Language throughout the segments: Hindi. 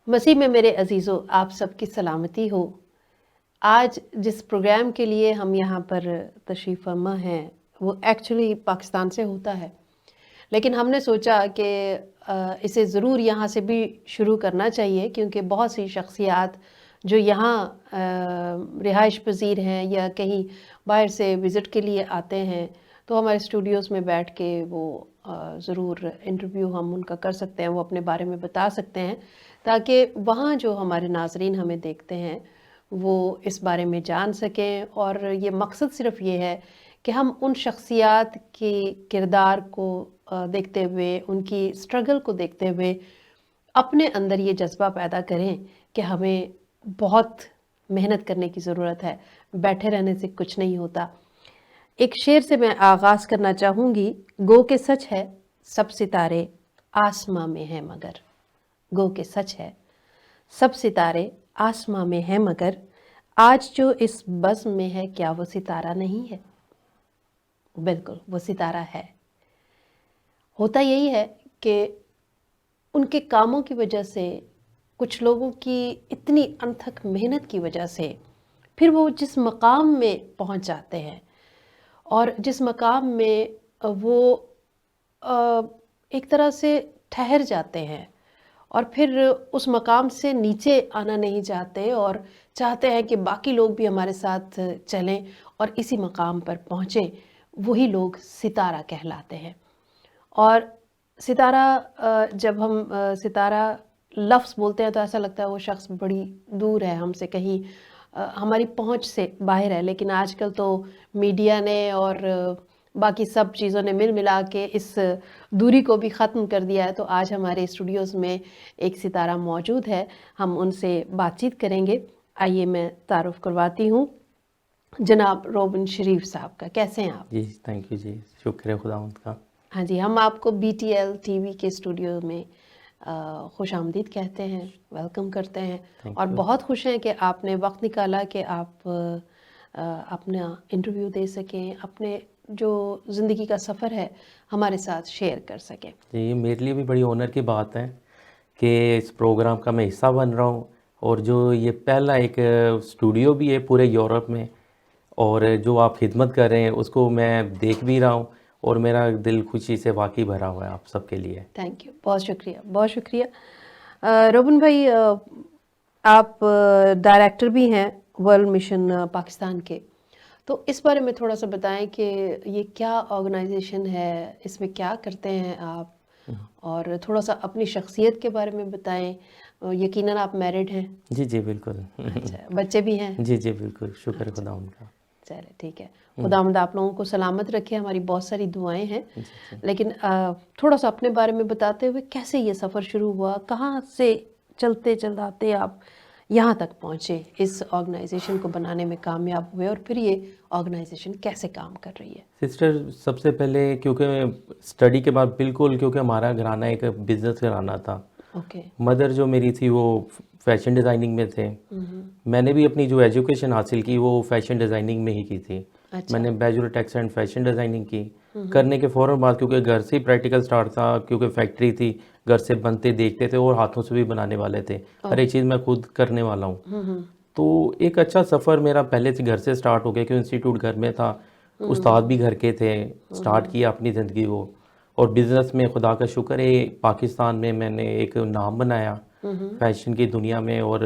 मसीह में मेरे अजीज़ों, आप सबकी सलामती हो। आज जिस प्रोग्राम के लिए हम यहाँ पर तशरीफ़ फरमा हैं, वो एक्चुअली पाकिस्तान से होता है। लेकिन हमने सोचा कि इसे ज़रूर यहाँ से भी शुरू करना चाहिए, क्योंकि बहुत सी शख्सियात जो यहाँ रिहाइश पज़ीर हैं या कहीं बाहर से विज़िट के लिए आते हैं, तो हमारे स्टूडियोज़ में बैठ के वो ज़रूर इंटरव्यू हम उनका कर सकते हैं, वो अपने बारे में बता सकते हैं, ताकि वहाँ जो हमारे नाज़रीन हमें देखते हैं, वो इस बारे में जान सकें। और ये मकसद सिर्फ़ ये है कि हम उन शख्सियात के किरदार को देखते हुए, उनकी स्ट्रगल को देखते हुए अपने अंदर ये जज़्बा पैदा करें कि हमें बहुत मेहनत करने की ज़रूरत है, बैठे रहने से कुछ नहीं होता। एक शेर से मैं आगाज़ करना चाहूँगी, गो के सच है सब सितारे आसमां में हैं मगर। गो के सच है सब सितारे आसमां में हैं मगर, आज जो इस बज़्म में है क्या वो सितारा नहीं है? बिल्कुल, वो सितारा है। होता यही है कि उनके कामों की वजह से, कुछ लोगों की इतनी अनथक मेहनत की वजह से, फिर वो जिस मकाम में पहुंच जाते हैं और जिस मकाम में वो एक तरह से ठहर जाते हैं और फिर उस मकाम से नीचे आना नहीं चाहते और चाहते हैं कि बाकी लोग भी हमारे साथ चलें और इसी मकाम पर पहुँचें, वही लोग सितारा कहलाते हैं। और सितारा जब हम सितारा लफ्ज़ बोलते हैं तो ऐसा लगता है वो शख्स बड़ी दूर है हमसे, कहीं हमारी पहुंच से बाहर है। लेकिन आजकल तो मीडिया ने और बाकी सब चीज़ों ने मिल मिला के इस दूरी को भी ख़त्म कर दिया है। तो आज हमारे स्टूडियोज़ में एक सितारा मौजूद है, हम उनसे बातचीत करेंगे। आइए मैं तारुफ़ करवाती हूँ जनाब रोबिन शरीफ साहब का। कैसे हैं आप? जी, थैंक यू जी, शुक्र है खुदावंद का। हाँ जी, हम आपको BTL टीवी के स्टूडियो में खुशामदीद कहते हैं, वेलकम करते हैं थैंक और यू। बहुत खुश हैं कि आपने वक्त निकाला कि आप अपना इंटरव्यू दे सकें, अपने जो ज़िंदगी का सफ़र है हमारे साथ शेयर कर सकें। जी, ये मेरे लिए भी बड़ी ऑनर की बात है कि इस प्रोग्राम का मैं हिस्सा बन रहा हूँ और जो ये पहला एक स्टूडियो भी है पूरे यूरोप में, और जो आप खिदमत कर रहे हैं उसको मैं देख भी रहा हूँ और मेरा दिल खुशी से वाकई भरा हुआ है आप सबके लिए। थैंक यू, बहुत शुक्रिया, बहुत शुक्रिया। रोबिन भाई, आप डायरेक्टर भी हैं वर्ल्ड मिशन पाकिस्तान के, तो इस बारे में थोड़ा सा बताएं कि ये क्या ऑर्गेनाइजेशन है, इसमें क्या करते हैं आप, और थोड़ा सा अपनी शख्सियत के बारे में बताएं। यकीनन आप मैरिड हैं? जी जी बिल्कुल। अच्छा, बच्चे भी हैं? जी जी बिल्कुल, शुक्र है अच्छा, खुदावंद का। चले ठीक है। खुदावंद आप लोगों को सलामत रखे, हमारी बहुत सारी दुआएं हैं। जी जी। लेकिन थोड़ा सा अपने बारे में बताते हुए कैसे ये सफ़र शुरू हुआ, कहाँ से चलते चलाते आप यहाँ तक पहुँचे, इस ऑर्गेनाइजेशन को बनाने में कामयाब हुए, और फिर ये ऑर्गेनाइजेशन कैसे काम कर रही है? सिस्टर, सबसे पहले क्योंकि स्टडी के बाद बिल्कुल, क्योंकि हमारा घराना एक बिज़नेस घराना था। ओके। मदर जो मेरी थी वो फैशन डिज़ाइनिंग में थे। मैंने भी अपनी जो एजुकेशन हासिल की वो फैशन डिज़ाइनिंग में ही की थी। अच्छा। मैंने bachelor textile and fashion designing की। करने के फ़ौरन बाद, क्योंकि घर से ही प्रैक्टिकल स्टार्ट था, क्योंकि फैक्ट्री थी, घर से बनते देखते थे और हाथों से भी बनाने वाले थे। हर एक चीज़ मैं खुद करने वाला हूँ। तो एक अच्छा सफ़र मेरा पहले से घर से स्टार्ट हो गया, क्योंकि इंस्टीट्यूट घर में था, उस्ताद भी घर के थे। स्टार्ट किया अपनी ज़िंदगी को, और बिज़नेस में खुदा का शुक्र है पाकिस्तान में मैंने एक नाम बनाया फैशन की दुनिया में। और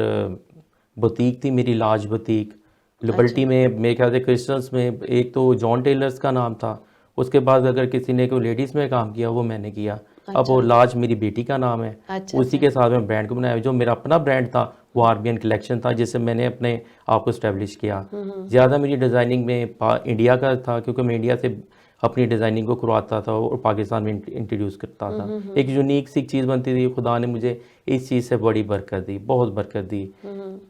बुटीक थी मेरी, लार्ज बुटीक लिबर्टी में। मेरे ख्याल से क्रिस्टल्स में एक तो जॉन टेलर्स का नाम था, उसके बाद अगर किसी ने कोई लेडीज़ में काम किया वो मैंने किया। अब वो लार्ज मेरी बेटी का नाम है। अच्छा उसी के साथ मैं ब्रांड को बनाया। जो मेरा अपना ब्रांड था वो आरबीएन कलेक्शन था, जिससे मैंने अपने आप को इस्टेब्लिश किया। ज़्यादा मेरी डिज़ाइनिंग में इंडिया का था, क्योंकि मैं इंडिया से अपनी डिज़ाइनिंग को करवाता था और पाकिस्तान में इंट्रोड्यूस करता था। एक यूनिक सी चीज़ बनती थी। खुदा ने मुझे इस चीज़ से बड़ी बरकत दी, बहुत बरकत दी।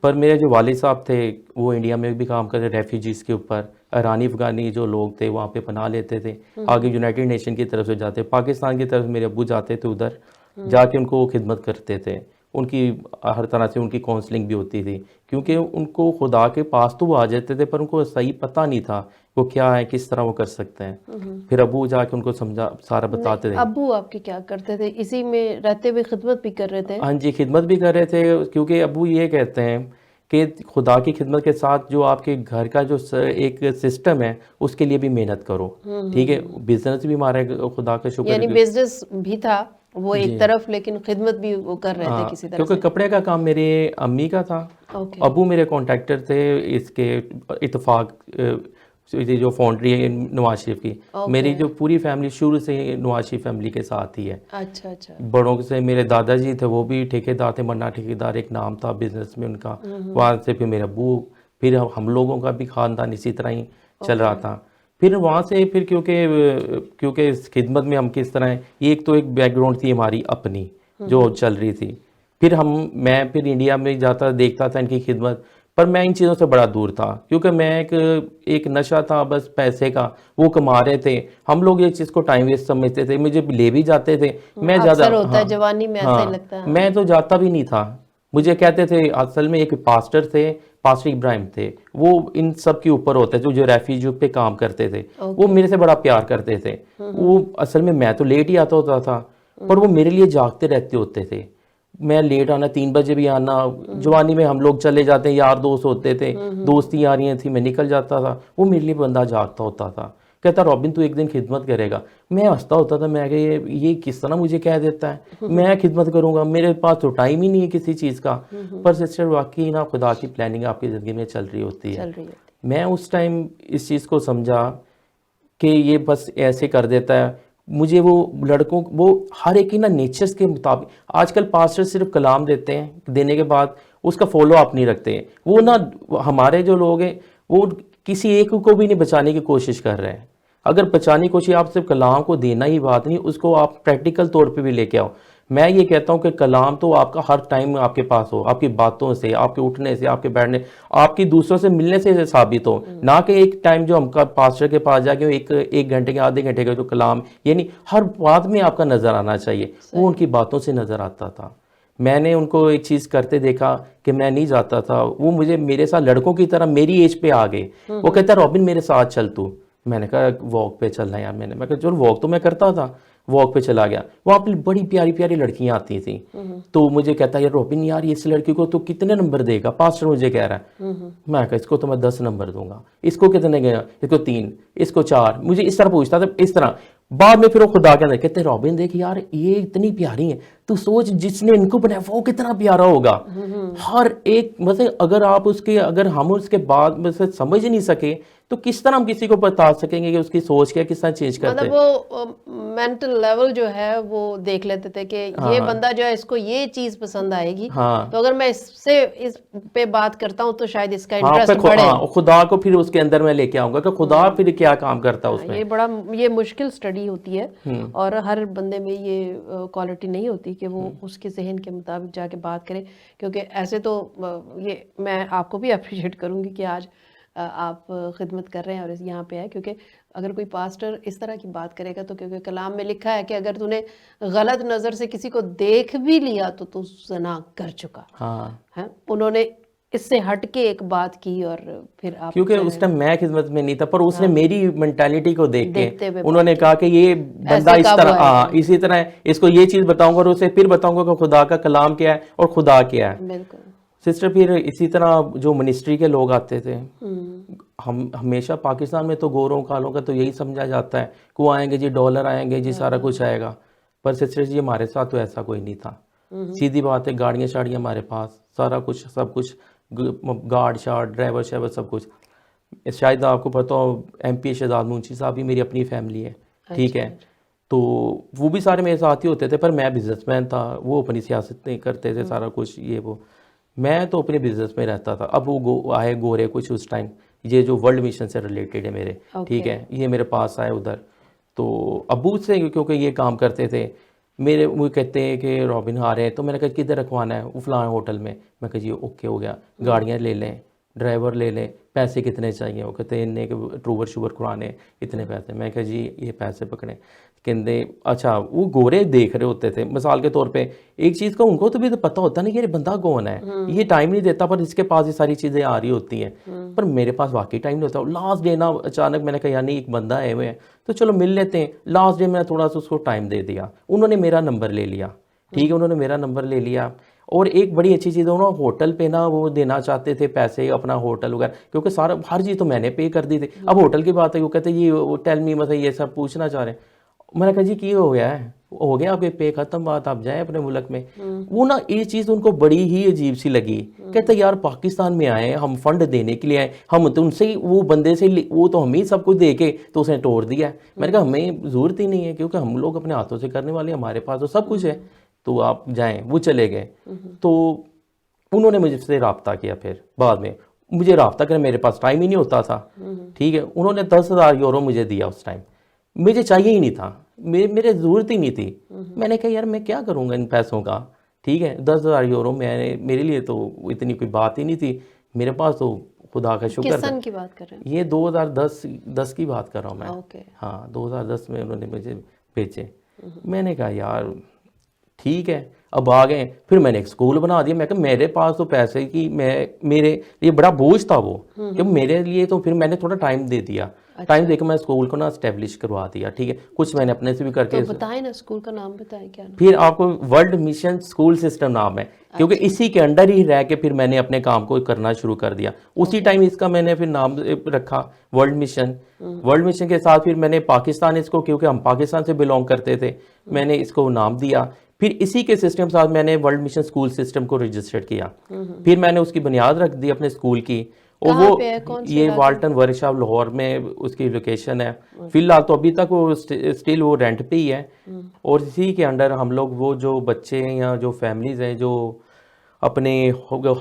पर मेरे जो वालिद साहब थे वो इंडिया में भी काम करते, रेफ्यूजीज़ के ऊपर। ईरानी अफ़गानी जो लोग थे वहाँ पे पनाह लेते थे, आगे यूनाइटेड नेशन की तरफ से जाते, पाकिस्तान की तरफ मेरे अब्बू जाते थे, उधर जाके उनको खिदमत करते थे। उनकी हर तरह से उनकी काउंसलिंग भी होती थी, क्योंकि उनको खुदा के पास तो वो आ जाते थे पर उनको सही पता नहीं था वो क्या है, किस तरह वो कर सकते हैं। फिर अबू जाके उनको समझा सारा नहीं, बताते थे। अब्बू आपके क्या करते थे? इसी में रहते हुए खिदमत भी कर रहे थे? हाँ जी, खिदमत भी कर रहे थे, क्योंकि अबू ये कहते हैं कि खुदा की खिदमत के साथ जो आपके घर का जो एक सिस्टम है उसके लिए भी मेहनत करो। ठीक है, बिजनेस भी हमारा खुदा का शुक्र यानी है बिजनेस भी था वो एक जी। तरफ, लेकिन खिदमत भी वो कर रहे थे हाँ, किसी तरह क्योंकि से। कपड़े का काम मेरे अम्मी का था। ओके। अबू मेरे कॉन्ट्रैक्टर थे इसके, इत्तेफाक ये जो फाउंड्री है नवाज शरीफ की। मेरी ओके। जो पूरी फैमिली शुरू से ही नवाज शरीफ फैमिली के साथ ही है। अच्छा अच्छा। बड़ों से मेरे दादाजी थे, वो भी ठेकेदार थे, मन्ना ठेकेदार एक नाम था बिजनेस में उनका। वहाँ से फिर मेरे अबू, फिर हम लोगों का भी खानदान इसी तरह ही चल रहा था। फिर वहाँ से फिर क्योंकि इस खिदमत में हम किस तरह हैं, ये एक तो एक बैकग्राउंड थी हमारी अपनी जो चल रही थी। फिर मैं फिर इंडिया में जाता देखता था इनकी खिदमत, पर मैं इन चीज़ों से बड़ा दूर था, क्योंकि मैं एक नशा था बस पैसे का, वो कमा रहे थे, हम लोग ये चीज़ को टाइम वेस्ट समझते थे, मुझे ले भी जाते थे। मैं ज़्यादा, अक्सर होता है हाँ जवानी में, ऐसा ही हाँ, लगता है। मैं तो जाता भी नहीं था। मुझे कहते थे, असल में एक पास्टर थे, पास्टर इब्राहिम थे, वो इन सब के ऊपर होते थे जो रेफ्यूजी पे काम करते थे। वो मेरे से बड़ा प्यार करते थे। वो असल में मैं तो लेट ही आता होता था, पर वो मेरे लिए जागते रहते होते थे। मैं लेट आना, 3 बजे भी आना। जवानी में हम लोग चले जाते, यार दोस्त होते थे, दोस्ती यारियां थी, मैं निकल जाता था, वो मेरे लिए बंदा जागता होता था। कहता रॉबिन तू एक दिन खिदमत करेगा। मैं हंसता होता था, मैं ये किस तरह मुझे कह देता है मैं खिदमत करूंगा, मेरे पास तो टाइम ही नहीं है किसी चीज़ का। पर सिस्टर वाकई ना खुदा की प्लानिंग आपकी ज़िंदगी में चल रही होती है। चल रही होती। मैं उस टाइम इस चीज़ को समझा कि ये बस ऐसे कर देता है। मुझे वो लड़कों, वो हर एक की ना नेचर्स के मुताबिक, आजकल पास्टर सिर्फ कलाम देते हैं, देने के बाद उसका फॉलो अप नहीं रखते हैं। वो ना, हमारे जो लोग हैं वो किसी एक को भी नहीं बचाने की कोशिश कर रहे हैं। अगर बचाने की कोशिश, आप सिर्फ कलाम को देना ही बात नहीं, उसको आप प्रैक्टिकल तौर पे भी लेके आओ। मैं ये कहता हूँ कि कलाम तो आपका हर टाइम आपके पास हो, आपकी बातों से, आपके उठने से, आपके बैठने, आपकी दूसरों से मिलने से साबित हो, ना कि एक टाइम जो हमका पास्टर के पास जाके एक घंटे के, आधे घंटे का जो कलाम, यानी हर बात में आपका नज़र आना चाहिए। वो उनकी बातों से नज़र आता था। मैंने उनको एक चीज़ करते देखा कि मैं नहीं जाता था, वो मुझे मेरे साथ लड़कों की तरह मेरी एज पे आ गए। वो कहता रॉबिन मेरे साथ चल तू। मैंने कहा वॉक पे चलना यार, मैं कहा चलो वॉक तो मैं करता था। वॉक पे चला गया, वहाँ पे बड़ी प्यारी प्यारी लड़कियां आती थी। तो मुझे कहता यार रॉबिन यार इस लड़की को तो कितने नंबर देगा, पास्टर मुझे कह रहा है। मैं कहा इसको तो मैं 10 नंबर दूंगा। इसको कितने गया, इसको 3, इसको 4, मुझे इस तरह पूछता था, इस तरह। बाद में फिर वो खुदा के अंदर कहते रॉबिन देख यार ये इतनी प्यारी है, तू सोच जिसने इनको बनाया वो कितना प्यारा होगा। हर एक मतलब अगर हम उसके बाद में से समझ नहीं सके तो किस तरह हम किसी को बता सकेंगे कि उसकी सोच क्या, किस तरह चेंज करते मतलब वो मेंटल लेवल जो है वो देख लेते थे कि ये बंदा जो है इसको ये चीज पसंद आएगी, हाँ तो अगर मैं इससे इस पे बात करता हूँ तो शायद इसका हाँ, इंटरेस्ट फिर बढ़े। हाँ, खुदा को फिर उसके अंदर मैं लेके आऊंगा कि खुदा फिर क्या काम करता है उसमें। ये मुश्किल स्टडी होती है और हर बंदे में ये क्वालिटी नहीं होती कि वो उसके जहन के मुताबिक जाके बात करे, क्योंकि ऐसे तो ये मैं आपको भी अप्रिशिएट करूंगी कि आज आप खिदमत कर रहे हैं और यहाँ पे है, क्योंकि अगर कोई पास्टर इस तरह की बात करेगा तो, क्योंकि कलाम में लिखा है कि अगर तूने गलत नज़र से किसी को देख भी लिया तो तू ज़ना कर चुका है। उन्होंने इससे हट के एक बात की और फिर आप, क्योंकि उस टाइम मैं खिदमत में नहीं था, पर उसने मेरी मेंटालिटी को देख देखते के हुए उन्होंने कहा कि ये बंदा इस तरह, इसी तरह इसी ये चीज़ बताऊंगा और उसे फिर बताऊंगा कि खुदा का कलाम क्या है और खुदा क्या है। बिल्कुल सिस्टर, फिर इसी तरह जो मिनिस्ट्री के लोग आते थे, हम हमेशा पाकिस्तान में तो गोरों कालों का तो यही समझा जाता है कि वो आएंगे जी, डॉलर आएंगे जी, सारा कुछ आएगा। पर सिस्टर जी हमारे साथ तो ऐसा कोई नहीं था। सीधी बात है, गाड़ियाँ शाड़ियाँ हमारे पास, सारा कुछ, सब कुछ, गार्ड शार्ड, ड्राइवर शाइवर, सब कुछ। शायद आपको पता हो MP शहजाद मुंशी साहब भी मेरी अपनी फैमिली है, ठीक है। तो वो भी सारे मेरे साथ ही होते थे, पर मैं बिजनेसमैन था, वो अपनी सियासत नहीं करते थे, सारा कुछ ये वो, मैं तो अपने बिजनेस में रहता था। अब वो आए गोरे कुछ उस टाइम, ये जो वर्ल्ड मिशन से रिलेटेड है मेरे, ठीक है, ये मेरे पास आए उधर। तो अबू से क्योंकि ये काम करते थे, वो कहते हैं कि रॉबिन आ रहे हैं, तो मैंने कहा किधर रखवाना है, वो फलाना होटल में। मैं कहा जी ओके हो गया, गाड़ियाँ ले लें, ड्राइवर ले लें, पैसे कितने चाहिए? वो कहते हैं इन्ने के ट्रूवर शुगर खुराने इतने पैसे। मैं कहा जी ये पैसे पकड़े। कहते अच्छा, वो गोरे देख रहे होते थे मिसाल के तौर पे। एक चीज़ का उनको तो भी तो पता होता नहीं कि ये बंदा कौन है, ये टाइम नहीं देता, पर इसके पास ये सारी चीज़ें आ रही होती हैं। पर मेरे पास वाकई टाइम नहीं होता। लास्ट डे ना अचानक मैंने कहा यार नहीं एक बंदा आए हुए हैं तो चलो मिल लेते हैं। लास्ट डे मैंने थोड़ा सा उसको टाइम दे दिया, उन्होंने मेरा नंबर ले लिया। ठीक है, उन्होंने मेरा नंबर ले लिया। और एक बड़ी अच्छी चीज़ है, उन्होंने होटल पे ना वो देना चाहते थे पैसे अपना होटल वगैरह, क्योंकि सारा हर चीज़ तो मैंने पे कर दी थी। अब होटल की बात है, वो कहते ये टेल मी मतलब ये सब पूछना चाह रहे हैं। मैंने कहा जी की हो गया है, हो गया आपके पे खत्म, बात आप जाएं अपने मुल्क में। वो ना ये चीज़ उनको बड़ी ही अजीब सी लगी। कहते यार पाकिस्तान में आए हम फंड देने के लिए आए, हम तो उनसे ही वो बंदे से वो तो हम ही सब कुछ दे के तो उसने तोड़ दिया है। मैंने कहा हमें ज़रूरत ही नहीं है, क्योंकि हम लोग अपने हाथों से करने वाले, हमारे पास तो सब कुछ है, तो आप जाएं। वो चले गए। तो उन्होंने मुझसे रब्ता किया। फिर बाद में मुझे रब्ता करने मेरे पास टाइम ही नहीं होता था। ठीक है, उन्होंने 10,000 यूरो मुझे दिया उस टाइम, मुझे चाहिए ही नहीं था, मेरे ज़रूरत ही नहीं थी। मैंने कहा यार मैं क्या करूँगा इन पैसों का। ठीक है, 10,000 यूरो मैंने, मेरे लिए तो इतनी कोई बात ही नहीं थी। मेरे पास तो खुदा का शुक्र किस था। सन की बात कर रहे हैं? ये 2010 की बात कर रहा हूँ मैं। ओके। हाँ 2010 में उन्होंने मुझे भेजे। मैंने कहा यार ठीक है, अब आ गए। फिर मैंने एक स्कूल बना दिया। मैं कहा मेरे पास तो पैसे की, मैं मेरे लिए बड़ा बोझ था वो, कि मेरे लिए तो फिर मैंने थोड़ा टाइम दे दिया। टाइम देकर मैं स्कूल को ना इस्टेब्लिश करवा दिया। ठीक है, कुछ मैंने अपने से भी तो करके। बताएं ना, स्कूल का नाम बताएं, क्या नाम? फिर आपको वर्ल्ड मिशन स्कूल सिस्टम नाम है, क्योंकि इसी के अंडर ही रह के फिर मैंने अपने काम को करना शुरू कर दिया। उसी टाइम इसका मैंने फिर नाम रखा वर्ल्ड मिशन। वर्ल्ड मिशन के साथ फिर मैंने पाकिस्तान इसको, क्योंकि हम पाकिस्तान से बिलोंग करते थे, मैंने इसको नाम दिया। फिर इसी के सिस्टम के साथ मैंने वर्ल्ड मिशन स्कूल सिस्टम को रजिस्टर्ड किया। फिर मैंने उसकी बुनियाद रख दी अपने स्कूल की। और कहाँ वो पे है, कौन से ये इलाके में? वाल्टन वर्कशॉप लाहौर में उसकी लोकेशन है। फिलहाल तो अभी तक वो स्टिल वो रेंट पे ही है। और इसी के अंडर हम लोग वो जो बच्चे हैं या जो फैमिलीज हैं जो अपने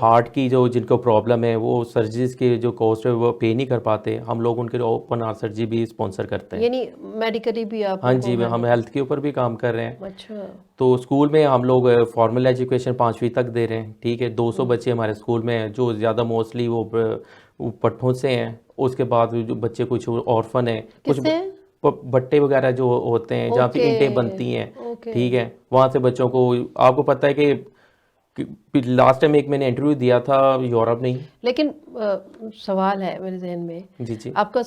हार्ट की जो जिनको प्रॉब्लम है, वो सर्जरीज के जो कॉस्ट है वो पे नहीं कर पाते, हम लोग उनके लिए ओपन हार्ट सर्जरी भी स्पॉन्सर करते हैं। यानी मेडिकली भी आप हाँ उनको जी, हम हेल्थ के ऊपर भी काम कर रहे हैं। अच्छा। तो स्कूल में हम लोग फॉर्मल एजुकेशन 5वीं तक दे रहे हैं। ठीक है, 200 बच्चे हमारे स्कूल में हैं, जो ज़्यादा मोस्टली वो पट्टों से हैं। उसके बाद जो बच्चे कुछ ऑर्फन हैं, कुछ किससे? भट्टे वगैरह जो होते हैं जहाँ पे ओके। ईंटें बनती हैं। ओके। ठीक है, वहाँ से बच्चों को, आपको पता है कि लास्ट टाइम एक मैंने इंटरव्यू दिया था यूरोप नहीं। लेकिन सवाल है मेरे जहन में, जी जी। आपका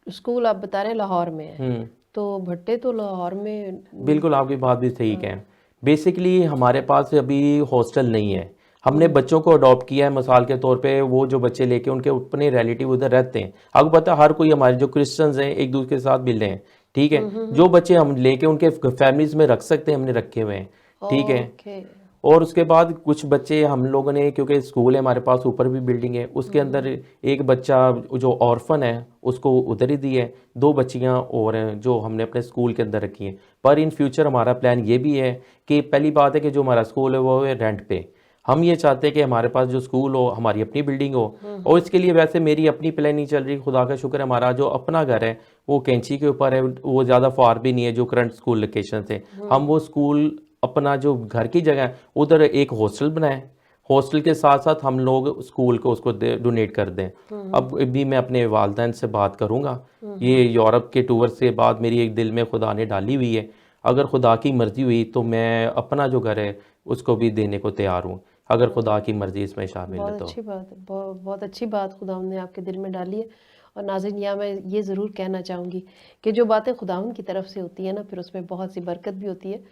स्कूल आप बता रहे हैं लाहौर में है, तो भट्टे तो लाहौर में। बिल्कुल आपकी बात भी ठीक है। बेसिकली हमारे पास अभी हॉस्टल नहीं है, हमने बच्चों को अडॉप्ट किया है। मिसाल के तौर पे वो जो बच्चे लेके उनके अपने रिलेटिव उधर रहते हैं। आपको पता है हर कोई, हमारे जो क्रिश्चियंस हैं एक दूसरे के साथ मिले हैं। ठीक है, जो बच्चे हम लेके उनके फैमिलीज में रख सकते हैं हमने रखे हुए हैं। ठीक है, ओके। और उसके बाद कुछ बच्चे हम लोगों ने, क्योंकि स्कूल है हमारे पास, ऊपर भी बिल्डिंग है, उसके अंदर एक बच्चा जो ऑर्फन है उसको उधर ही दी है। 2 बच्चियां और हैं जो हमने अपने स्कूल के अंदर रखी हैं। पर इन फ्यूचर हमारा प्लान ये भी है कि पहली बात है कि जो हमारा स्कूल है वो है रेंट पे। हम ये चाहते हैं कि हमारे पास जो स्कूल हो हमारी अपनी बिल्डिंग हो। और इसके लिए वैसे मेरी अपनी प्लानिंग चल रही, खुदा का शुक्र है हमारा जो अपना घर है वो कैंची के ऊपर है, वो ज़्यादा फार भी नहीं है जो करंट स्कूल लोकेशन से। हम वो स्कूल अपना जो घर की जगह है उधर एक हॉस्टल बनाए, हॉस्टल के साथ साथ हम लोग स्कूल को उसको डोनेट कर दें। अब भी मैं अपने वालदैन से बात करूंगा। ये यूरोप के टूर से बाद मेरी एक दिल में खुदा ने डाली हुई है, अगर खुदा की मर्ज़ी हुई तो मैं अपना जो घर है उसको भी देने को तैयार हूँ, अगर खुदा की मर्ज़ी इसमें शामिल है बहुत तो। अच्छी बात है, बहुत अच्छी बात खुदावंद ने आपके दिल में डाली है। और नाज़रीन, यहाँ मैं ये ज़रूर कहना चाहूँगी कि जो बातें खुदावंद की तरफ से होती है ना, फिर उसमें बहुत सी बरकत भी होती है,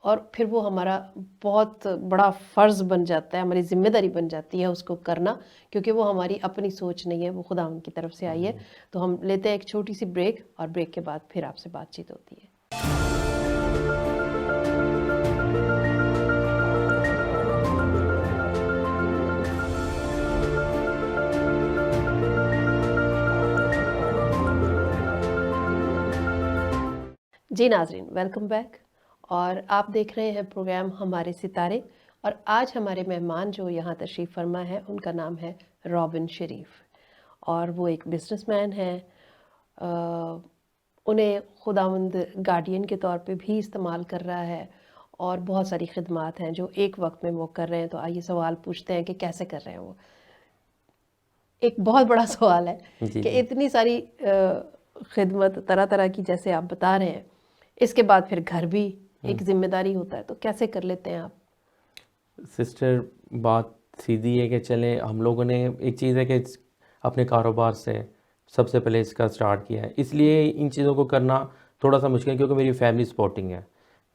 और फिर वो हमारा बहुत बड़ा फ़र्ज़ बन जाता है, हमारी ज़िम्मेदारी बन जाती है उसको करना, क्योंकि वो हमारी अपनी सोच नहीं है, वो खुदावंद की तरफ से आई है। तो हम लेते हैं एक छोटी सी ब्रेक, और ब्रेक के बाद फिर आपसे बातचीत होती है। जी नाजरीन, वेलकम बैक। और आप देख रहे हैं प्रोग्राम हमारे सितारे, और आज हमारे मेहमान जो यहाँ तशरीफ़ फरमा है उनका नाम है रॉबिन शरीफ, और वो एक बिजनेसमैन हैं। उन्हें खुदावंद गार्डियन के तौर पे भी इस्तेमाल कर रहा है, और बहुत सारी खिदमात हैं जो एक वक्त में वो कर रहे हैं। तो आइए सवाल पूछते हैं कि कैसे कर रहे हैं वो। एक बहुत बड़ा सवाल है जी कि जी इतनी सारी खिदमत तरह तरह की जैसे आप बता रहे हैं, इसके बाद फिर घर भी एक जिम्मेदारी होता है, तो कैसे कर लेते हैं आप? सिस्टर, बात सीधी है कि चले हम लोगों ने एक चीज़ है कि अपने कारोबार से सबसे पहले इसका स्टार्ट किया है, इसलिए इन चीज़ों को करना थोड़ा सा मुश्किल है क्योंकि मेरी फैमिली सपोर्टिंग है।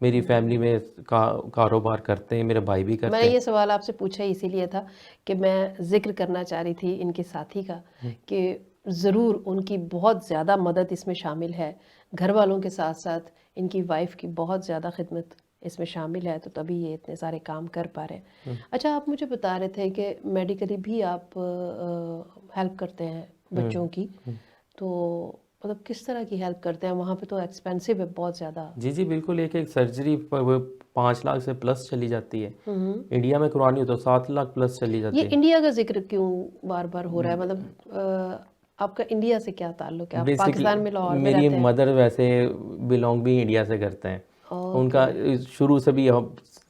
मेरी फैमिली में कारोबार करते हैं, मेरे भाई भी करते मैंने हैं। ये सवाल आपसे पूछा ही इसीलिए था कि मैं जिक्र करना चाह रही थी इनके साथी का कि ज़रूर उनकी बहुत ज़्यादा मदद इसमें शामिल है, घर वालों के साथ साथ इनकी वाइफ की बहुत ज़्यादा खिदमत इसमें शामिल है, तो तभी ये इतने सारे काम कर पा रहे हैं। अच्छा, आप मुझे बता रहे थे कि मेडिकली भी आप हेल्प करते हैं बच्चों की, तो मतलब किस तरह की हेल्प करते हैं? वहाँ पे तो एक्सपेंसिव है बहुत ज़्यादा। जी जी बिल्कुल, एक एक सर्जरी 5 लाख से प्लस चली जाती है। इंडिया में करवानी हो तो 7 लाख प्लस चली ये जाती है। इंडिया का जिक्र क्यों बार बार हो रहा है? मतलब आपका इंडिया से क्या ताल्लुक है? आप पाकिस्तान में बेसिकली लाहौर में मेरी रहते हैं? मदर वैसे बिलोंग भी इंडिया से करते हैं। उनका ओके। शुरू से भी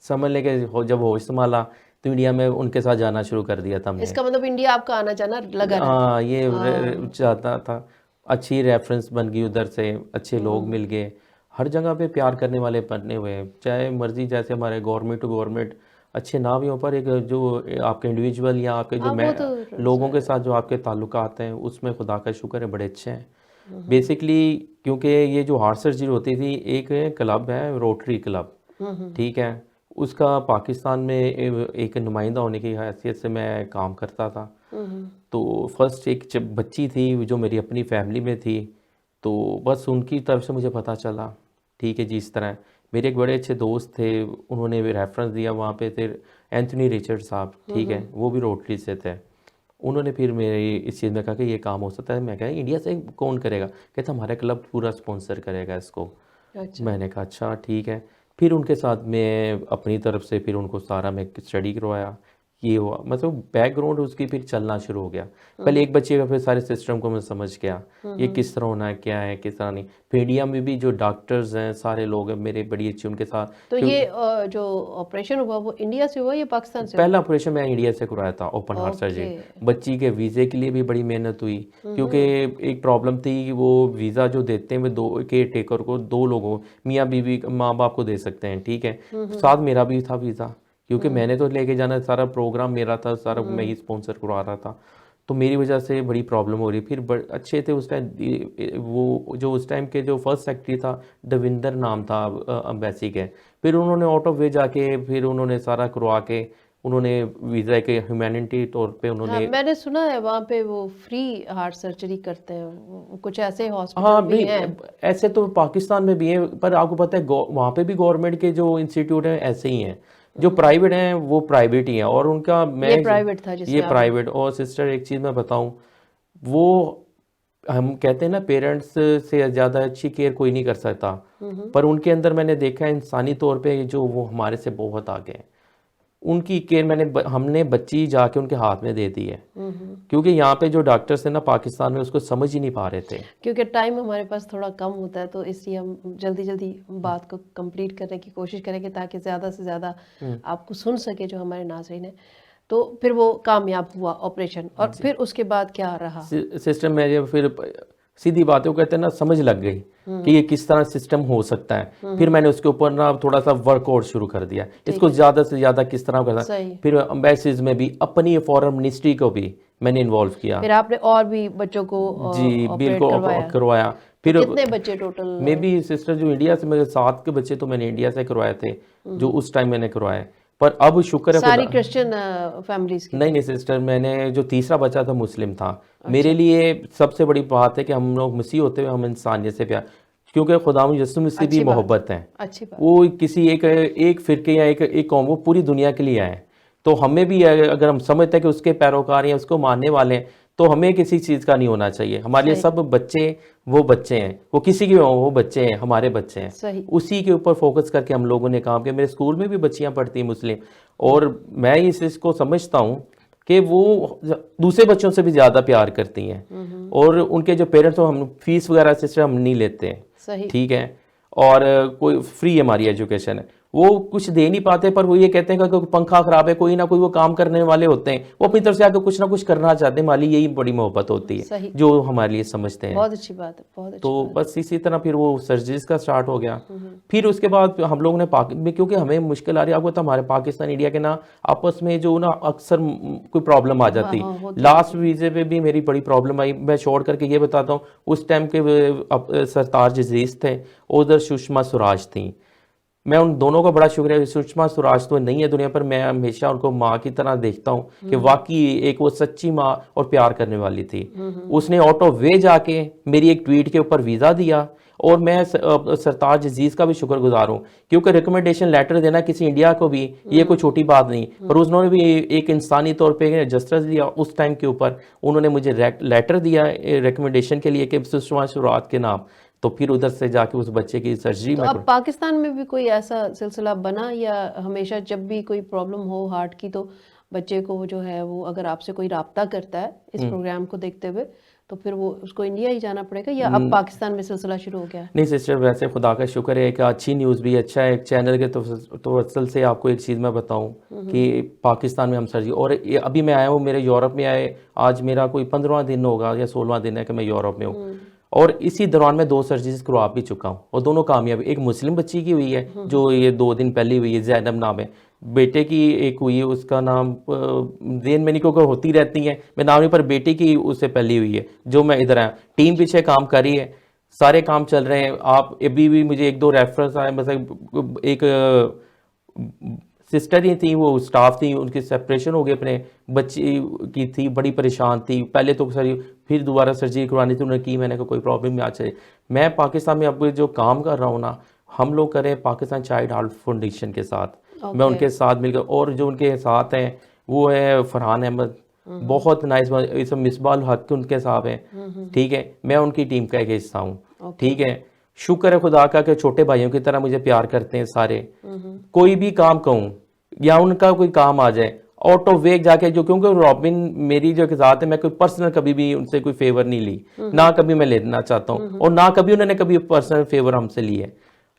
समझ लें कि जब होश संभाला तो इंडिया में उनके साथ जाना शुरू कर दिया था हमने। इसका मतलब इंडिया आपका आना जाना लगा रहता है। हाँ, ये चाहता था। अच्छी रेफरेंस बन गई उधर से, अच्छे लोग मिल गए, हर जगह पे प्यार करने वाले बने हुए हैं, चाहे मर्जी जैसे हमारे गवर्नमेंट टू गवर्नमेंट अच्छे ना भी हो, पर एक जो आपके इंडिविजुअल या आपके जो हाँ, मैं वो तो लोगों के साथ जो आपके ताल्लुकात हैं उसमें खुदा का शुक्र है बड़े अच्छे हैं। बेसिकली क्योंकि ये जो हार्ट सर्जरी होती थी, एक क्लब है रोटरी क्लब, ठीक है, उसका पाकिस्तान में एक नुमाइंदा होने की हैसियत से मैं काम करता था। तो फर्स्ट एक जब बच्ची थी जो मेरी अपनी फैमिली में थी, तो बस उनकी तरफ से मुझे पता चला, ठीक है जी, इस तरह मेरे एक बड़े अच्छे दोस्त थे, उन्होंने भी रेफरेंस दिया, वहाँ पे थे एंथनी रिचर्ड साहब, ठीक है, वो भी रोटरी से थे। उन्होंने फिर मेरी इस चीज़ में कहा कि ये काम हो सकता है। मैं कहा इंडिया से कौन करेगा? कहता हमारा क्लब पूरा स्पॉन्सर करेगा इसको। अच्छा। मैंने कहा अच्छा ठीक है। फिर उनके साथ मैं अपनी तरफ से फिर उनको सारा मैं स्टडी करवाया, ये हुआ, मतलब बैकग्राउंड उसकी फिर चलना शुरू हो गया। पहले एक बच्चे का फिर सारे सिस्टम को मैं समझ गया, ये किस तरह होना है, क्या है, किस तरह नहीं। फिर इंडिया में भी जो डॉक्टर्स हैं सारे लोग हैं मेरे बड़ी अच्छी, उनके साथ तो ये जो ऑपरेशन हुआ वो इंडिया से हुआ या पाकिस्तान से हुआ? पहला ऑपरेशन मैं इंडिया से करवाया था, ओपन हार्ट सर्जरी। ओके। बच्ची के वीज़े के लिए भी बड़ी मेहनत हुई क्योंकि एक प्रॉब्लम थी कि वो वीज़ा जो देते हैं वो दो केयर टेकर को, दो लोगों, मियाँ बीवी माँ बाप को दे सकते हैं, ठीक है, साथ मेरा भी था वीज़ा क्योंकि मैंने तो लेके जाना, सारा प्रोग्राम मेरा था, सारा मैं ही स्पॉन्सर करवा रहा था, तो मेरी वजह से बड़ी प्रॉब्लम हो रही। फिर अच्छे थे उस टाइम, वो जो उस टाइम के जो फर्स्ट सेक्रेटरी था दविंदर नाम था अम्बेसी के, फिर उन्होंने आउट ऑफ वे जाके फिर उन्होंने सारा करवा के उन्होंने वीज़ा के ह्यूमैनिटी तौर पे हाँ, उन्होंने। मैंने सुना है वहाँ पे वो फ्री हार्ट सर्जरी करते हैं, कुछ ऐसे हॉस्पिटल हाँ भी नहीं, हैं। ऐसे तो पाकिस्तान में भी है, पर आपको पता है वहाँ पे भी गवर्नमेंट के जो इंस्टीट्यूट हैं ऐसे ही हैं, जो प्राइवेट हैं वो प्राइवेट ही हैं, और उनका ये मैं प्राइवेट था ये जिसमें आप? प्राइवेट। और सिस्टर एक चीज़ मैं बताऊँ, वो हम कहते हैं ना पेरेंट्स से ज़्यादा अच्छी केयर कोई नहीं कर सकता, पर उनके अंदर मैंने देखा है इंसानी तौर पे जो वो हमारे से बहुत आगे हैं। उनकी केयर हमने बच्ची जाके उनके हाथ में दे दी है, क्योंकि यहाँ पे जो डॉक्टर्स हैं ना पाकिस्तान में उसको समझ ही नहीं पा रहे थे। क्योंकि टाइम हमारे पास थोड़ा कम होता है, तो इसलिए हम जल्दी जल्दी बात को कंप्लीट करने की कोशिश करेंगे ताकि ज़्यादा से ज़्यादा आपको सुन सके जो हमारे नाज़रीन हैं। तो फिर वो कामयाब हुआ ऑपरेशन, और फिर उसके बाद क्या रहा? सिस्टम में जब फिर सीधी बात है, वो कहते हैं ना समझ लग गई कि ये किस तरह सिस्टम हो सकता है। फिर मैंने उसके ऊपर ना थोड़ा सा वर्कआउट शुरू कर दिया, इसको ज़्यादा से ज़्यादा किस तरह करना। सही। फिर एम्बेसीज में भी अपनी फॉरेन मिनिस्ट्री को भी मैंने इन्वॉल्व किया। फिर आपने और भी बच्चों को जी ऑपरेट बिल्कुल करवाया? करवाया। तो फिर कितने बच्चे टोटल? मे बी सिस्टर जो इंडिया से मेरे 7 के बच्चे तो मैंने इंडिया से करवाए थे, जो उस टाइम मैंने करवाए, पर अब शुक्र है सारी क्रिश्चियन फैमिलीज की? नहीं नहीं सिस्टर, मैंने जो तीसरा बच्चा था मुस्लिम था। मेरे लिए सबसे बड़ी बात है कि हम लोग मसीह होते हुए हम इंसानियत से प्यार, क्योंकि खुदा यीशु मसीह भी मोहब्बत है, अच्छी बात। वो किसी एक फिरके या एक कौम, वो पूरी दुनिया के लिए आए। तो हमें भी अगर हम समझते हैं कि उसके पैरोकार हैं, उसको मानने वाले हैं, तो हमें किसी चीज़ का नहीं होना चाहिए। हमारे लिए सब बच्चे वो बच्चे हैं, वो किसी के वो बच्चे हैं, हमारे बच्चे हैं। सही। उसी के ऊपर फोकस करके हम लोगों ने काम किया। मेरे स्कूल में भी बच्चियां पढ़ती हैं मुस्लिम, और मैं इस चीज़ को समझता हूँ कि वो दूसरे बच्चों से भी ज़्यादा प्यार करती हैं, और उनके जो पेरेंट्स हो, हम फीस वगैरह सिस्टर हम नहीं लेते, सही। ठीक है, और कोई फ्री हमारी एजुकेशन है। वो कुछ दे नहीं पाते, पर वो ये कहते हैं कि कोई पंखा खराब है, कोई ना कोई वो काम करने वाले होते हैं, वो अपनी तरफ से आकर कुछ ना कुछ करना चाहते हैं। माली यही बड़ी मोहब्बत होती है सही, जो हमारे लिए समझते हैं। बहुत अच्छी बात है, बहुत अच्छी तो बात बस इसी तरह फिर वो सर्जरीज का स्टार्ट हो गया। है। फिर उसके बाद हम लोगों ने में, क्योंकि हमें मुश्किल आ रही है, आपको पता हमारे पाकिस्तान इंडिया के ना आपस में जो ना अक्सर कोई प्रॉब्लम आ हाँ जाती। हाँ, होती लास्ट होती है। वीजे पे भी मेरी बड़ी प्रॉब्लम आई। मैं शॉर्ट करके ये बताता हूँ, उस टाइम के सरताज अजीज थे, उधर सुषमा स्वराज थी। मैं उन दोनों का बड़ा शुक्रिया, सुषमा स्वराज तो नहीं है दुनिया पर, मैं हमेशा उनको माँ की तरह देखता हूँ कि वाकई एक वो सच्ची माँ और प्यार करने वाली थी। उसने आउट ऑफ वे जाके मेरी एक ट्वीट के ऊपर वीज़ा दिया, और मैं सरताज अजीज़ का भी शुक्रगुजार हूँ, क्योंकि रिकमेंडेशन लेटर देना किसी इंडिया को भी ये कोई छोटी बात नहीं, पर उन्होंने भी एक इंसानी तौर पे जस्टिस दिया उस टाइम के ऊपर। उन्होंने मुझे लेटर दिया रिकमेंडेशन के लिए कि सुषमा स्वराज के नाम। तो फिर उधर से जाके उस बच्चे की सर्जरी तो में अब पाकिस्तान में भी कोई ऐसा सिलसिला बना, या हमेशा जब भी कोई प्रॉब्लम हो हार्ट की तो बच्चे को जो है वो अगर आपसे कोई राब्ता करता है इस प्रोग्राम को देखते हुए, तो फिर वो उसको इंडिया ही जाना पड़ेगा, या अब पाकिस्तान में सिलसिला शुरू हो गया है? नहीं सिस्टर, वैसे खुदा का शुक्र है कि अच्छी न्यूज़ भी अच्छा है। एक चैनल के तवस्सुल से आपको एक चीज़ मैं बताऊं कि पाकिस्तान में हम सर्जरी, और ये अभी मैं आया हूँ, मेरे यूरोप में आए, आज मेरा कोई 15वां दिन होगा या 16वां दिन है कि मैं यूरोप में हूँ। और इसी दौरान मैं 2 सर्जरीज करवा भी चुका हूँ, और दोनों कामयाब। एक मुस्लिम बच्ची की हुई है जो ये 2 दिन पहले हुई है, जैनब नाम है। बेटे की एक हुई है, उसका नाम जेन में नहीं, क्योंकि होती रहती हैं, मैं नाम नहीं, पर बेटे की उससे पहले हुई है जो मैं इधर आया। टीम पीछे काम कर रही है, सारे काम चल रहे हैं। आप अभी भी मुझे 1-2 रेफरेंस आए, मतलब एक सिस्टर ही थी, वो स्टाफ थी, उनकी सेपरेशन हो गई अपने बच्ची की थी, बड़ी परेशान थी पहले तो सर, फिर दोबारा सर्जरी करवानी थी, उन्होंने की। मैंने कहा कोई प्रॉब्लम नहीं, आ चाहिए। मैं पाकिस्तान में अब जो काम कर रहा हूँ ना, हम लोग करें पाकिस्तान चाइल्ड हार्ट फाउंडेशन के साथ, मैं ओके। उनके साथ मिलकर, और जो उनके साथ हैं वो है फरहान अहमद, बहुत नाइस, इस मिसबाल हक उनके साथ हैं, ठीक है। मैं उनकी टीम का एक हिस्सा हूँ, ओके। ठीक है। शुक्र है खुदा का कि छोटे भाइयों की तरह मुझे प्यार करते हैं सारे। कोई भी काम कहूँ या उनका कोई काम आ जाए, आउट ऑफ वे जाके, जो क्योंकि रॉबिन मेरी जो ज़ात है, मैं कोई पर्सनल कभी भी उनसे कोई फेवर नहीं ली, ना कभी मैं लेना चाहता हूँ, और ना कभी उन्होंने कभी पर्सनल फेवर हमसे लिए है।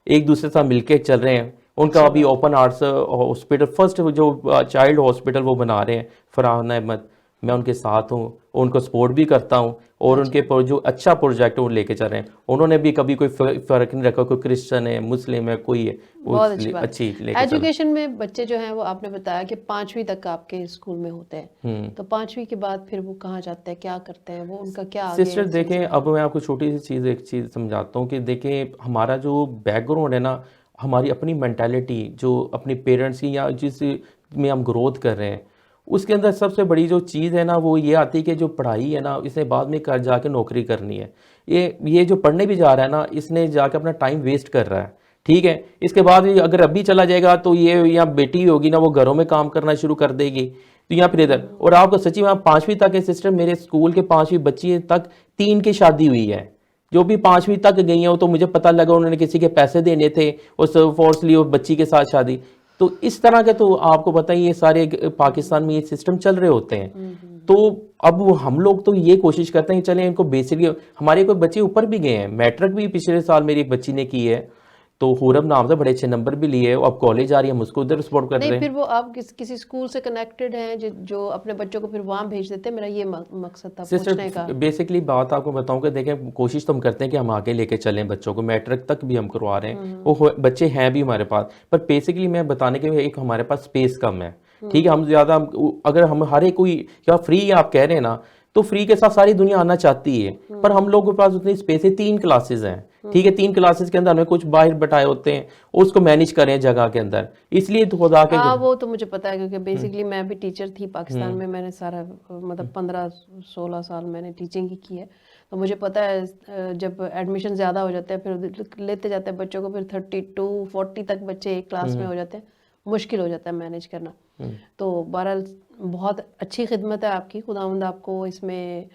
एक दूसरे से मिलके चल रहे हैं। उनका अभी ओपन हार्ट्स हॉस्पिटल, फर्स्ट जो चाइल्ड हॉस्पिटल वो बना रहे हैं फरहान अहमद, मैं उनके साथ हूँ, उनको सपोर्ट भी करता हूँ, और उनके जो अच्छा प्रोजेक्ट है वो लेके चल रहे हैं। उन्होंने भी कभी कोई फ़र्क नहीं रखा, कोई क्रिश्चियन है, मुस्लिम है, कोई है, वो बहुत अच्छी बात। अच्छी लेके चल। एजुकेशन में बच्चे जो हैं वो आपने बताया कि 5वीं तक आपके स्कूल में होते हैं, तो 5वीं के बाद फिर वो कहाँ जाते हैं, क्या करते हैं, वो उनका क्या आगे सिस्टर देखें, अब मैं आपको छोटी सी चीज़, एक चीज़ समझाता हूँ कि देखें, हमारा जो बैकग्राउंड है ना, हमारी अपनी मेंटालिटी जो अपने पेरेंट्स की या जिस में हम ग्रोथ कर रहे हैं, उसके अंदर सबसे बड़ी जो चीज़ है ना, वो ये आती है कि जो पढ़ाई है ना, इसने बाद में कर जाके नौकरी करनी है। ये जो पढ़ने भी जा रहा है ना, इसने जाके अपना टाइम वेस्ट कर रहा है, ठीक है। इसके बाद भी अगर अभी चला जाएगा तो ये यहाँ बेटी होगी ना, वो घरों में काम करना शुरू कर देगी, तो यहाँ फिर इधर। और आपको सच्ची में 5वीं तक है सिस्टर, मेरे स्कूल के 5वीं बच्ची तक 3 की शादी हुई है, जो भी 5वीं तक गई हैं, तो मुझे पता लगा उन्होंने किसी के पैसे देने थे, उस फोर्सली वो बच्ची के साथ शादी। तो इस तरह के, तो आपको पता ही, ये सारे पाकिस्तान में ये सिस्टम चल रहे होते हैं। तो अब हम लोग तो ये कोशिश करते हैं चलें इनको बेसिकली, हमारे कोई बच्चे ऊपर भी गए हैं, मैट्रिक भी पिछले साल मेरी एक बच्ची ने की है, तो हुरब नाम से, बड़े अच्छे नंबर भी लिए, अब कॉलेज आ रही है, हम उसको उधर सपोर्ट कर रहे नहीं, हैं। फिर वो आप किसी स्कूल से कनेक्टेड हैं जो अपने बच्चों को फिर वहाँ भेज देते हैं, मेरा ये मकसद था पूछने का। सिस्टर बेसिकली बात आपको बताऊं कि देखें, कोशिश तो हम करते हैं कि हम आगे लेके चलें बच्चों को, मैट्रिक तक भी हम करवा रहे हैं, वो बच्चे हैं भी हमारे पास, पर बेसिकली मैं बताने के लिए, एक हमारे पास स्पेस कम है, ठीक है। हम ज़्यादा, अगर हम हर एक कोई, या फ्री आप कह रहे हैं ना, तो फ्री के साथ सारी दुनिया आना चाहती है, पर हम लोगों के पास उतनी स्पेस है। 3 क्लासेस हैं, ठीक है, 3 क्लासेस के अंदर हमें कुछ बाहर बटाए होते हैं, उसको मैनेज करें जगह के अंदर, इसलिए तो खुदा के। हाँ, वो तो मुझे पता है, क्योंकि बेसिकली मैं भी टीचर थी पाकिस्तान में, मैंने सारा मतलब 15-16 साल मैंने टीचिंग ही की है, तो मुझे पता है जब एडमिशन ज़्यादा हो जाते हैं, फिर लेते जाते हैं बच्चों को, फिर 32-40 तक बच्चे एक क्लास में हो जाते हैं, मुश्किल हो जाता है मैनेज करना। तो बहरहाल बहुत अच्छी खिदमत है आपकी, खुदावंद आपको इसमें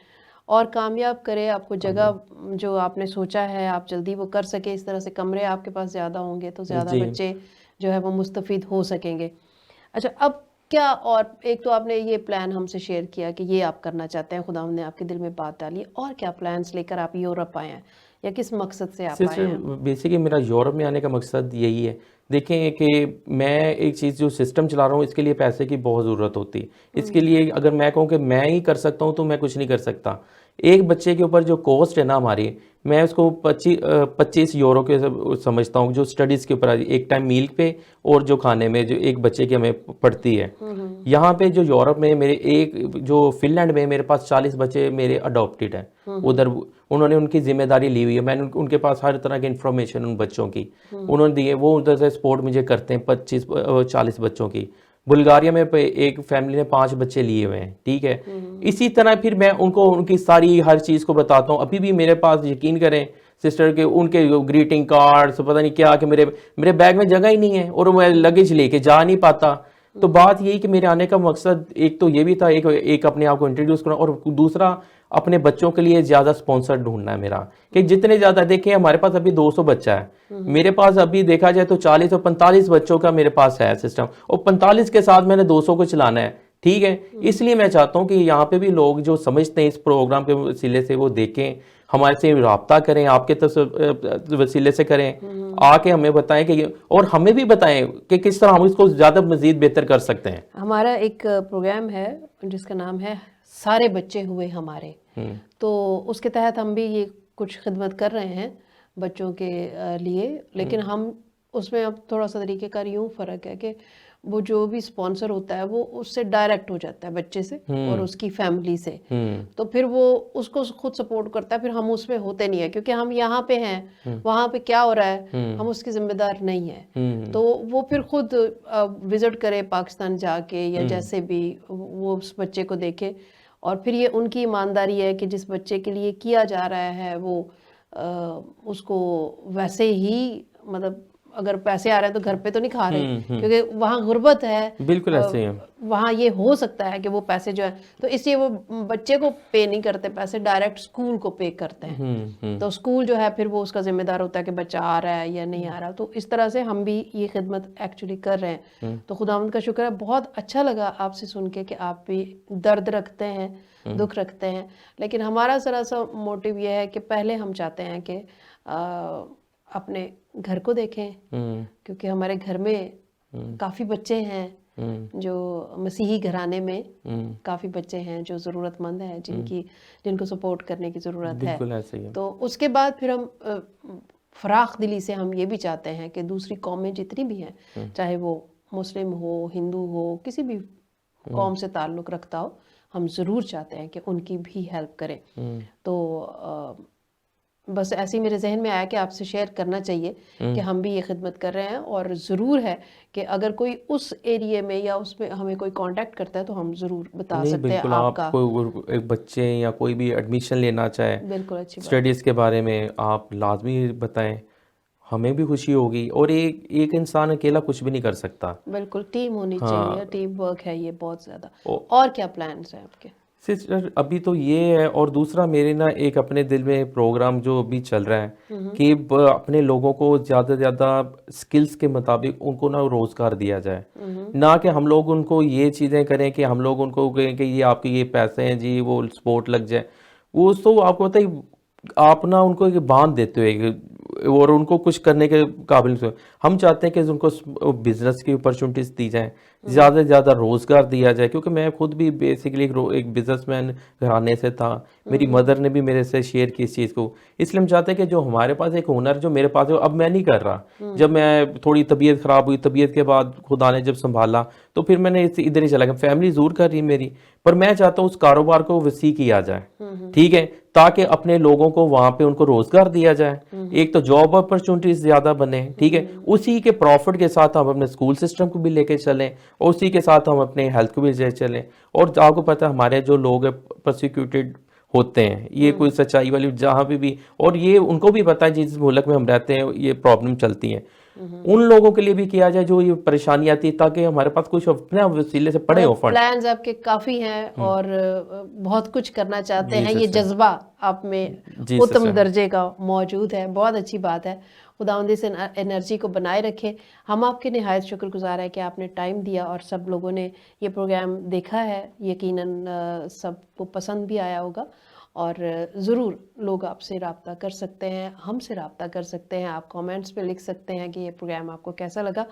और कामयाब करे, आपको जगह जो आपने सोचा है आप जल्दी वो कर सके, इस तरह से कमरे आपके पास ज़्यादा होंगे तो ज़्यादा जी। बच्चे जो है वो मुस्तफ़ीद हो सकेंगे। अच्छा, अब क्या, और एक तो आपने ये प्लान हमसे शेयर किया कि ये आप करना चाहते हैं, खुदावंद ने आपके दिल में बात डाली, और क्या प्लान्स लेकर आप यूरोप आए हैं, या किस मकसद से आप आए सिस्टर हैं? बेसिकली मेरा यूरोप में आने का मकसद यही है। देखें कि मैं एक चीज़ जो सिस्टम चला रहा हूँ इसके लिए पैसे की बहुत ज़रूरत होती है। इसके लिए अगर मैं कहूँ कि मैं ही कर सकता हूँ तो मैं कुछ नहीं कर सकता। एक बच्चे के ऊपर जो कॉस्ट है ना हमारी, मैं उसको 25 यूरो के समझता हूँ, जो स्टडीज़ के ऊपर एक टाइम मील पे और जो खाने में जो एक बच्चे की हमें पड़ती है। यहाँ पे जो यूरोप में मेरे एक जो फिनलैंड में मेरे पास 40 बच्चे मेरे अडॉप्टेड हैं। उधर उन्होंने उनकी जिम्मेदारी ली हुई है। मैंने उनके पास हर तरह की इन्फॉर्मेशन उन बच्चों की उन्होंने दी है। वो उधर से सपोर्ट मुझे करते हैं 40 बच्चों की। बुल्गारिया में एक फैमिली ने 5 बच्चे लिए हुए हैं, ठीक है। इसी तरह फिर मैं उनको उनकी सारी हर चीज़ को बताता हूँ। अभी भी मेरे पास यकीन करें सिस्टर के उनके ग्रीटिंग कार्ड्स पता नहीं क्या कि मेरे बैग में जगह ही नहीं है और मैं लगेज लेके जा नहीं पाता। तो बात यही कि मेरे आने का मकसद एक तो ये भी था, एक अपने आप को इंट्रोड्यूस करना, और दूसरा अपने बच्चों के लिए ज़्यादा स्पॉन्सर ढूंढना है मेरा, कि जितने ज़्यादा देखें हमारे पास अभी 200 बच्चा है। मेरे पास अभी देखा जाए तो 40 और 45 बच्चों का मेरे पास है सिस्टम, और 45 के साथ मैंने 200 को चलाना है, ठीक है। इसलिए मैं चाहता हूँ कि यहाँ पे भी लोग जो समझते हैं इस प्रोग्राम के वसीले से वो देखें, हमारे से रब्ता करें, आपके वसीले से करें, आके हमें बताएं कि और हमें भी बताएं कि किस तरह हम इसको ज़्यादा मज़ीद बेहतर कर सकते हैं। हमारा एक प्रोग्राम है जिसका नाम है सारे बच्चे हुए हमारे। तो उसके तहत हम भी ये कुछ खिदमत कर रहे हैं बच्चों के लिए, लेकिन हम उसमें अब थोड़ा सा तरीके का यूँ फ़र्क है कि वो जो भी स्पॉन्सर होता है वो उससे डायरेक्ट हो जाता है बच्चे से और उसकी फैमिली से। तो फिर वो उसको खुद सपोर्ट करता है, फिर हम उसमें होते नहीं है क्योंकि हम यहाँ पे हैं, वहाँ पे क्या हो रहा है हम उसकी जिम्मेदार नहीं है। तो वो फिर खुद विजिट करे पाकिस्तान जाके या जैसे भी वो उस बच्चे को देखे, और फिर ये उनकी ईमानदारी है कि जिस बच्चे के लिए किया जा रहा है वो उसको वैसे ही, मतलब अगर पैसे आ रहे हैं तो घर पे तो नहीं खा रहे, क्योंकि वहाँ गुर्बत है। बिल्कुल ऐसे ही है। वहाँ ये हो सकता है कि वो पैसे जो है, तो इसलिए वो बच्चे को पे नहीं करते पैसे, डायरेक्ट स्कूल को पे करते हैं। तो स्कूल जो है फिर वो उसका जिम्मेदार होता है कि बच्चा आ रहा है या नहीं आ रहा। तो इस तरह से हम भी ये खिदमत एक्चुअली कर रहे हैं। तो खुदावंद का शुक्र है, बहुत अच्छा लगा आपसे सुन के कि आप भी दर्द रखते हैं, दुख रखते हैं। लेकिन हमारा ज़रा सा मोटिव ये है कि पहले हम चाहते हैं कि अपने घर को देखें, क्योंकि हमारे घर में काफ़ी बच्चे हैं जो मसीही घराने में काफ़ी बच्चे हैं जो ज़रूरतमंद हैं, जिनको सपोर्ट करने की ज़रूरत है। बिल्कुल ऐसे ही है। तो उसके बाद फिर हम फराख दिली से हम ये भी चाहते हैं कि दूसरी कौमें जितनी भी हैं, चाहे वो मुस्लिम हो, हिंदू हो, किसी भी कौम से ताल्लुक़ रखता हो, हम ज़रूर चाहते हैं कि उनकी भी हेल्प करें। तो बस ऐसे ही मेरे जहन में आया कि आपसे शेयर करना चाहिए कि हम भी ये खिदमत कर रहे हैं, और ज़रूर है कि अगर कोई उस एरिया में या उसमें हमें कोई कांटेक्ट करता है तो हम ज़रूर बता नहीं सकते हैं बिल्कुल, आपका। आप कोई एक बच्चे या कोई भी एडमिशन लेना चाहे बिल्कुल अच्छी बात। स्टडीज़ के बारे में, आप लाजमी बताएं, हमें भी खुशी होगी। और एक इंसान अकेला कुछ भी नहीं कर सकता। बिल्कुल टीम होनी हाँ। चाहिए, टीम वर्क है ये बहुत ज़्यादा। ओ- और क्या प्लान्स हैं आपके? सिस्टर अभी तो ये है, और दूसरा मेरे ना एक अपने दिल में प्रोग्राम जो अभी चल रहा है कि अपने लोगों को ज़्यादा से ज़्यादा स्किल्स के मुताबिक उनको ना रोज़गार दिया जाए। ना कि हम लोग उनको ये चीज़ें करें कि हम लोग उनको कहें कि ये आपके ये पैसे हैं जी, वो स्पोर्ट लग जाए। वो तो आपको पता ही, आप ना उनको एक बांध देते हुए और उनको कुछ करने के काबिल से, हम चाहते हैं कि उनको बिजनेस की अपॉर्चुनिटीज़ दी जाएं, ज़्यादा से ज़्यादा रोज़गार दिया जाए। क्योंकि मैं खुद भी बेसिकली एक बिजनेसमैन घराने से था, मेरी मदर ने भी मेरे से शेयर की इस चीज़ को। इसलिए हम चाहते हैं कि जो हमारे पास एक हुनर जो मेरे पास है, अब मैं नहीं कर रहा। जब मैं थोड़ी तबीयत ख़राब हुई, तबीयत के बाद खुदा ने जब संभाला तो फिर मैंने इधर ही चला गया। फैमिली ज़रूर कर रही मेरी, पर मैं चाहता हूँ उस कारोबार को वसी किया जाए, ठीक है, ताकि अपने लोगों को वहाँ पे उनको रोज़गार दिया जाए। एक तो जॉब अपॉर्चुनिटीज़ ज़्यादा बने, ठीक है, उसी के प्रॉफिट के साथ हम अपने स्कूल सिस्टम को भी लेके चलें, और उसी के साथ हम अपने हेल्थ को भी ले चलें। और आपको पता है हमारे जो लोग हैं प्रोसिक्यूटेड होते हैं, ये कोई सच्चाई वाली जहाँ भी, और ये उनको भी पता है जिस मुल्क में हम रहते हैं ये प्रॉब्लम चलती हैं, उन लोगों के लिए भी किया जाए जो ये परेशानी आती है, ताकि हमारे पास कुछ अपने वसीले से पड़े हो फंड। प्लान्स आपके काफ़ी हैं और बहुत कुछ करना चाहते जी हैं, ये सिस्टर। जज्बा आप में जी उत्तम सिस्टर। दर्जे का मौजूद है। बहुत अच्छी बात है, खुदावंद इस एनर्जी को बनाए रखे। हम आपके निहायत शुक्रगुजार है कि आपने टाइम दिया और सब लोगों ने ये प्रोग्राम देखा है, यकीनन सबको पसंद भी आया होगा। और ज़रूर लोग आपसे रब्ता कर सकते हैं, हमसे रब्ता कर सकते हैं। आप कमेंट्स पे लिख सकते हैं कि ये प्रोग्राम आपको कैसा लगा।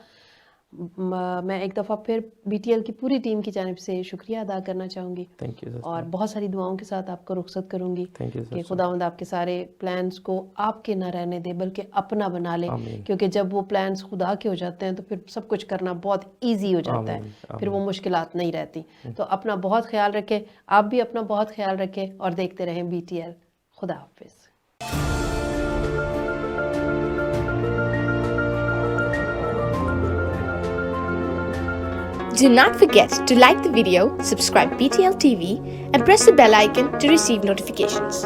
मैं एक दफ़ा फिर BTL की पूरी टीम की जानिब से शुक्रिया अदा करना चाहूँगी थैंक यू और सिस्टर, बहुत सारी दुआओं के साथ आपको रुखसत करूँगी थैंक यू कि सिस्टर। खुदावंद आपके सारे प्लान्स को आपके ना रहने दे बल्कि अपना बना ले, आमीन, क्योंकि जब वो प्लान्स खुदा के हो जाते हैं तो फिर सब कुछ करना बहुत ईजी हो जाता है, आमीन, फिर वो आमीन। मुश्किलात नहीं रहती। तो अपना बहुत ख्याल रखें, आप भी अपना बहुत ख्याल रखें और देखते रहें BTL। खुदा हाफिज़। Do not forget to like the video, subscribe BTL TV, and press the bell icon to receive notifications.